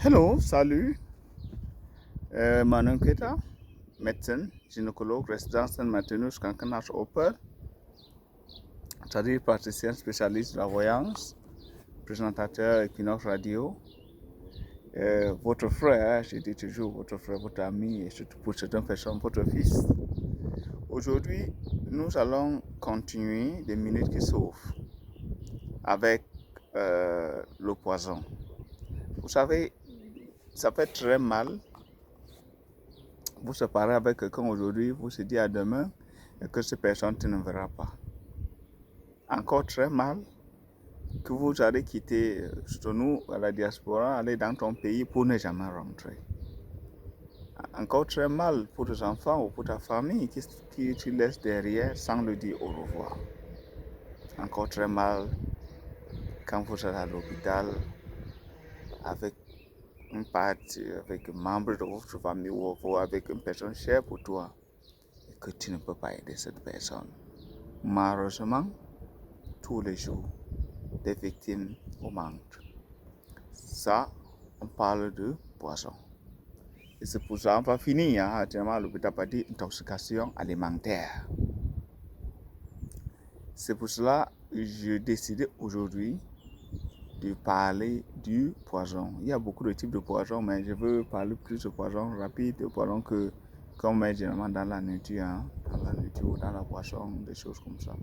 Hello, salut. Manon Keta, médecin, gynécologue, résident Saint-Martinus, Cancanach Opel, c'est-à-dire praticien spécialiste de la voyance, présentateur Equinox Radio. Votre frère, je dis toujours votre frère, votre ami, et surtout pour certaines personnes, votre fils. Aujourd'hui, nous allons continuer des minutes qui sauvent avec le poison. Vous savez, ça fait très mal. Vous se parlez avec quelqu'un aujourd'hui, vous se dites à demain et que cette personne tu ne verras pas. Encore très mal que vous allez quitter, surtout nous, à la diaspora, aller dans ton pays pour ne jamais rentrer. Encore très mal pour tes enfants ou pour ta famille qui tu laisses derrière sans le dire au revoir. Encore très mal quand vous êtes à l'hôpital avec un parti, avec un membre de votre famille ou avec une personne chère pour toi et que tu ne peux pas aider cette personne. Malheureusement, tous les jours, des victimes au manque. Ça, on parle de poison. Et c'est pour ça qu'on va finir, actuellement, l'hôpital pas dit intoxication alimentaire. C'est pour cela que j'ai décidé aujourd'hui de parler du poison. Il y a beaucoup de types de poison, mais je veux parler plus de poison rapide, de poison qu'on met généralement dans la nature, ou dans la boisson, des choses comme ça.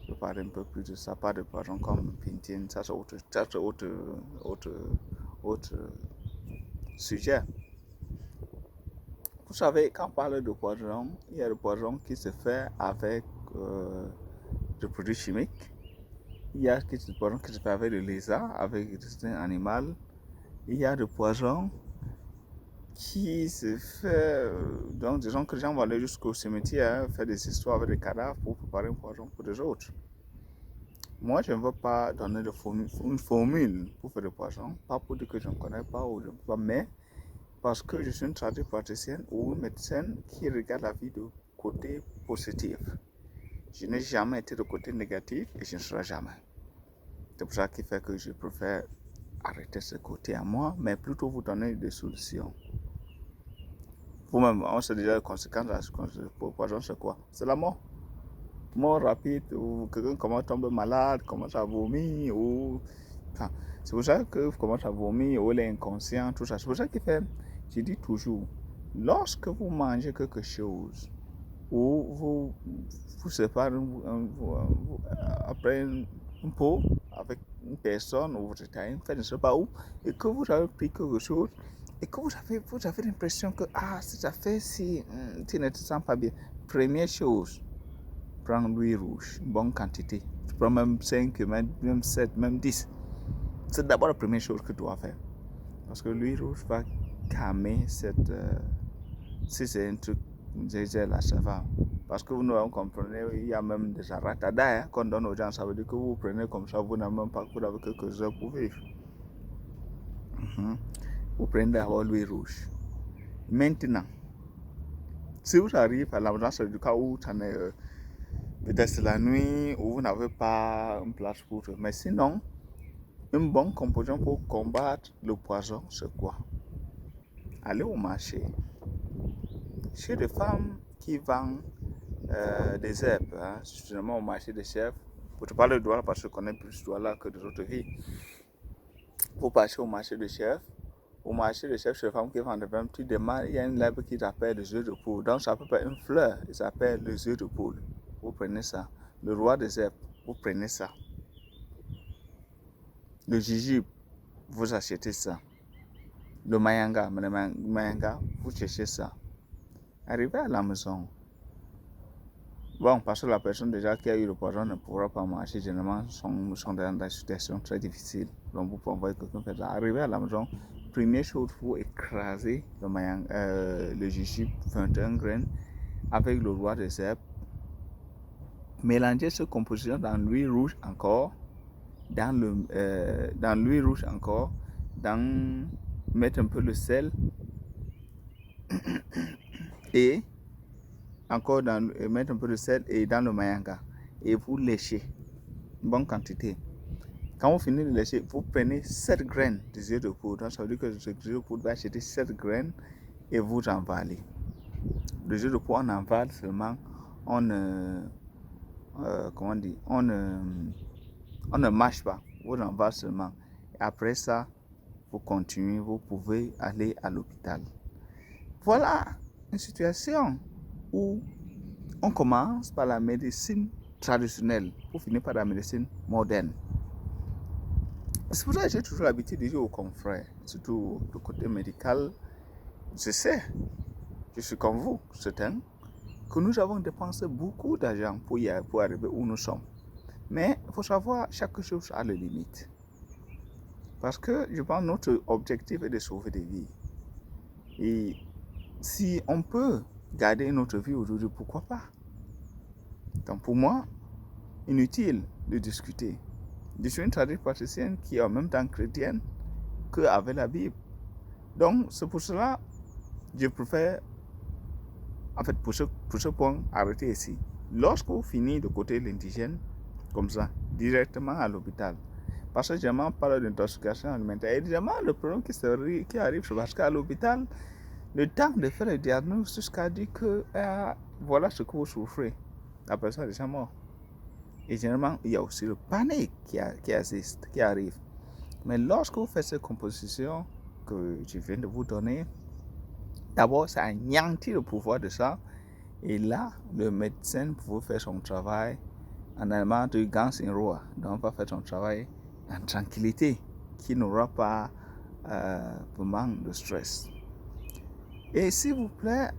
Je vais parler un peu plus de ça, pas de poison comme pintine, ça c'est autre sujet. Vous savez, quand on parle de poison, il y a le poison qui se fait avec des produits chimiques. Il y a le poison qui se fait avec le lézard, avec des animaux. Il y a le poison qui se fait, donc disons que les gens vont aller jusqu'au cimetière, faire des histoires avec des cadavres pour préparer un poison pour des autres. Moi, je ne veux pas donner une formule pour faire des poisons, pas pour dire que je ne connais pas ou je ne peux pas, mais parce que je suis une tradipraticienne ou une médecin qui regarde la vie du côté positif. Je n'ai jamais été de côté négatif et je ne serai jamais. C'est pour ça qui fait que je préfère arrêter ce côté à moi, mais plutôt vous donner des solutions. Vous-même, on sait déjà les conséquences de la poison, c'est quoi? C'est la mort. Mort rapide, ou quelqu'un commence à tomber malade, commence à vomir, ou... Enfin, c'est pour ça que vous commencez à vomir, ou il est inconscient, tout ça. C'est pour ça qu'il fait, je dis toujours, lorsque vous mangez quelque chose, ou vous séparez après un pot avec une personne, ou vous êtes à une fête, je ne sais pas où, et que vous avez pris quelque chose, et que vous avez l'impression que, cette affaire-ci, tu ne te sens pas bien. Première chose, prends l'huile rouge, une bonne quantité. Tu prends même 5, même 7, même 10. C'est d'abord la première chose que tu dois faire. Parce que l'huile rouge va calmer cette... si c'est un truc, là, ça va. Parce que vous comprenez, il y a même des aratada qu'on donne aux gens. Ça veut dire que vous prenez comme ça, vous n'avez même pas vous avez quelques heures pour vivre. Vous prenez d'abord l'huile rouge. Maintenant, si vous arrivez à l'ambulance du cas où tu en es... peut-être la nuit où vous n'avez pas une place pour eux. Mais sinon, une bonne composition pour combattre le poison, c'est quoi? Aller au marché. Chez des femmes qui vendent des herbes, justement au marché des chefs. Pour te parler de Douala, parce que je connais plus Douala que des autres villes. Pour passer au marché des chefs, chez les femmes qui vendent des herbes, tu demandes, il y a une herbe qui s'appelle les œufs de poule. Donc ça peut être une fleur, il s'appelle les œufs de poule. Vous prenez ça. Le roi des herbes, vous prenez ça. Le jujube, vous achetez ça. Le mayanga, vous cherchez ça. Arrivez à la maison. Bon, parce que la personne déjà qui a eu le poison ne pourra pas marcher. Généralement, sont dans des situations très difficiles. Donc, vous pouvez envoyer quelqu'un faire ça. Arrivez à la maison. Première chose, vous écrasez le jujube 21 graines avec le roi des herbes. Mélangez cette composition dans l'huile rouge encore. Dans l'huile rouge encore. Mettre un peu de sel. Et encore mettre un peu de sel et dans le mayanga et vous léchez une bonne quantité. Quand vous finissez de lécher, vous prenez 7 graines de œufs de poudre. Donc, ça veut dire que ce œuf de poudre va acheter 7 graines et vous envalez. Le œuf de poudre, on envale seulement, comment on dit, on ne mâche pas, vous envalez seulement. Et après ça, vous continuez, vous pouvez aller à l'hôpital. Voilà une situation où on commence par la médecine traditionnelle pour finir par la médecine moderne. C'est pour ça que j'ai toujours l'habitude de dire aux confrères, surtout du côté médical, je sais, je suis comme vous, certain, que nous avons dépensé beaucoup d'argent pour arriver où nous sommes. Mais il faut savoir, chaque chose a les limites. Parce que je pense que notre objectif est de sauver des vies. Et si on peut garder notre vie aujourd'hui, pourquoi pas? Donc pour moi, inutile de discuter. Je suis une tradition praticienne qui est en même temps chrétienne qu'avec la Bible. Donc c'est pour cela que je préfère, en fait, pour ce point, arrêter ici. Lorsque vous finissez de côté l'indigène, comme ça, directement à l'hôpital. Parce que jamais on parle d'intoxication alimentaire. Et évidemment, le problème qui arrive, c'est parce qu'à l'hôpital, le temps de faire le diagnostic jusqu'à dire que voilà ce que vous souffrez. La personne est déjà morte. Et généralement, il y a aussi le panique qui arrive. Mais lorsque vous faites cette composition que je viens de vous donner, d'abord, ça anéantit le pouvoir de ça. Et là, le médecin peut faire son travail en allemand de ganz in Ruhe. Donc, va faire son travail en tranquillité, qui n'aura pas vraiment de stress. Et s'il vous plaît,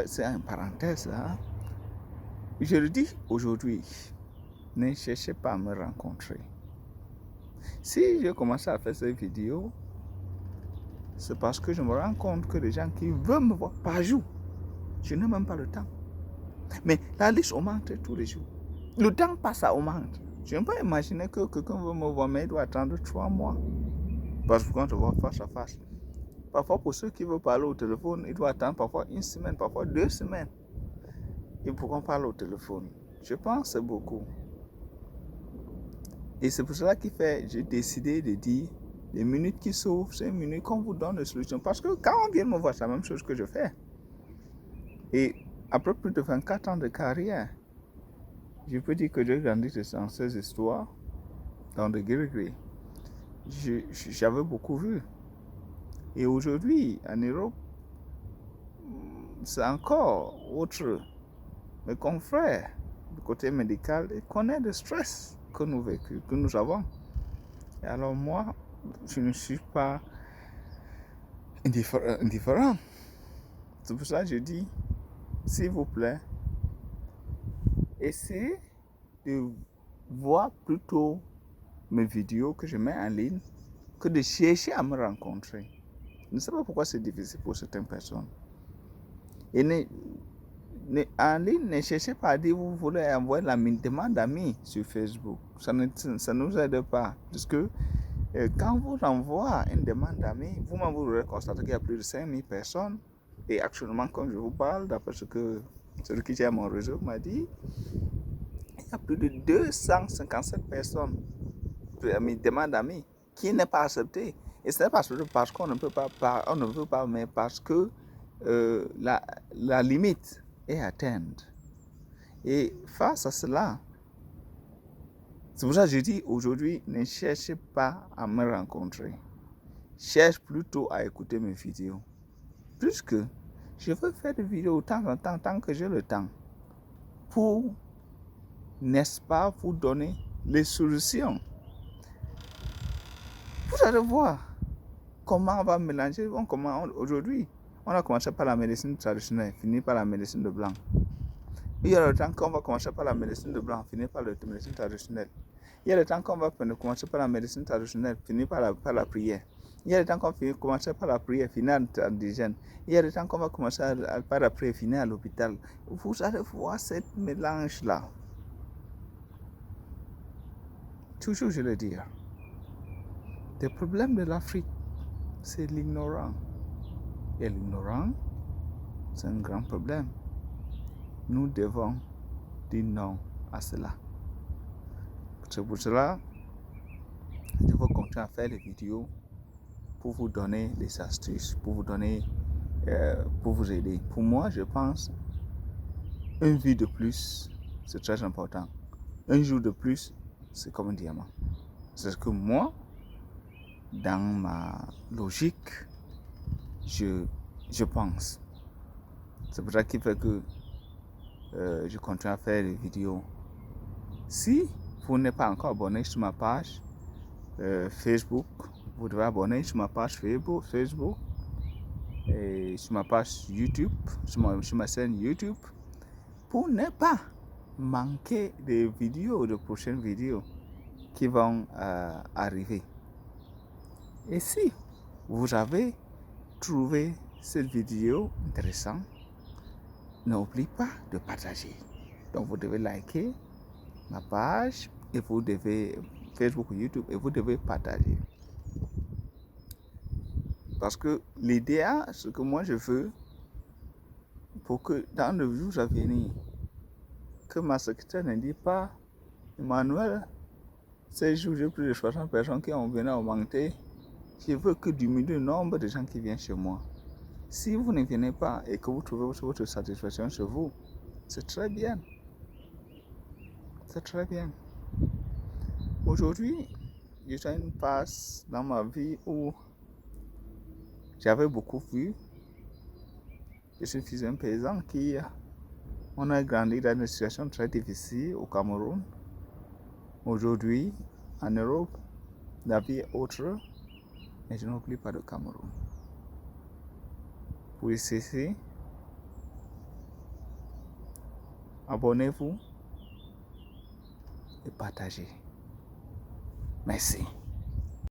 c'est une parenthèse, hein? Je le dis aujourd'hui, ne cherchez pas à me rencontrer. Si je commence à faire cette vidéo, c'est parce que je me rends compte que les gens qui veulent me voir par jour, je n'ai même pas le temps. Mais la liste augmente tous les jours. Le temps passe à augmenter. Je ne peux pas imaginer que quelqu'un veut me voir, mais il doit attendre 3 mois. Parce que quand on se voit face à face. Parfois, pour ceux qui veulent parler au téléphone, il doit attendre parfois 1 semaine, parfois 2 semaines. Et pour qu'on parle au téléphone. Je pense que c'est beaucoup. Et c'est pour cela que j'ai décidé de dire, les minutes qui s'ouvrent, c'est une minute qu'on vous donne des solutions. Parce que quand on vient me voir, c'est la même chose que je fais. Et après plus de 24 ans de carrière, je peux dire que j'ai grandi dans ces histoires, dans des gris-gris. J'avais beaucoup vu. Et aujourd'hui, en Europe, c'est encore autre. Mes confrères du côté médical connaissent le stress que nous avons. Et alors moi, je ne suis pas indifférent. C'est pour ça que je dis, s'il vous plaît, essayez de voir plutôt mes vidéos que je mets en ligne que de chercher à me rencontrer. Je ne sais pas pourquoi c'est difficile pour certaines personnes. Et en ligne, ne cherchez pas à dire vous voulez envoyer la demande d'amis sur Facebook. Ça ne nous aide pas. Parce que quand vous envoyez une demande d'amis, vous-même vous aurez constaté qu'il y a plus de 5000 personnes. Et actuellement, quand je vous parle, d'après ce que celui qui gère mon réseau m'a dit, il y a plus de 257 personnes qui demandent d'amis qui n'est pas accepté. Et ce n'est pas parce qu'on ne peut pas, mais parce que la limite est atteinte. Et face à cela, c'est pour ça que je dis aujourd'hui, ne cherchez pas à me rencontrer. Cherche plutôt à écouter mes vidéos. Puisque je veux faire des vidéos de temps en temps, tant que j'ai le temps, pour, n'est-ce pas, vous donner les solutions. Vous allez voir comment on va mélanger. Aujourd'hui, on a commencé par la médecine traditionnelle, fini par la médecine de blanc. Il y a le temps qu'on va commencer par la médecine de blanc, finir par la médecine traditionnelle. Il y a le temps qu'on va commencer par la médecine traditionnelle, finir par la prière. Il y a le temps qu'on va commencer par la prière, finir en indigène. Il y a le temps qu'on va commencer par la prière, finir à l'hôpital. Vous allez voir ce mélange-là. Toujours, je le dis. Le problème de l'Afrique, c'est l'ignorant. Et l'ignorant, c'est un grand problème. Nous devons dire non à cela. C'est pour cela Je veux continuer à faire des vidéos pour vous donner des astuces, pour vous aider. Pour moi, je pense, une vie de plus, c'est très important. Un jour de plus, c'est comme un diamant. C'est ce que moi, dans ma logique, je pense. C'est pour ça qu'il fait que je continue à faire des vidéos. Si vous n'êtes pas encore abonné sur ma page Facebook, vous devez abonner sur ma page Facebook et sur ma page YouTube, sur ma chaîne YouTube, pour ne pas manquer des vidéos, de prochaines vidéos qui vont arriver. Et si vous avez trouvé cette vidéo intéressante, n'oubliez pas de partager. Donc vous devez liker ma page et vous devez Facebook ou YouTube et vous devez partager. Parce que l'idéal, ce que moi je veux, pour que dans le jour à venir, que ma secrétaire ne dise pas, Emmanuel, ces jours j'ai plus de 60 personnes qui ont venu augmenter. Je veux que diminuer le nombre de gens qui viennent chez moi. Si vous ne venez pas et que vous trouvez votre satisfaction chez vous, c'est très bien. C'est très bien. Aujourd'hui, j'ai une phase dans ma vie où j'avais beaucoup vu. Je suis fils d'un paysan on a grandi dans une situation très difficile au Cameroun. Aujourd'hui, en Europe, la vie est autre, mais je n'oublie pas le Cameroun. Pour ceci, abonnez-vous et partagez. Merci.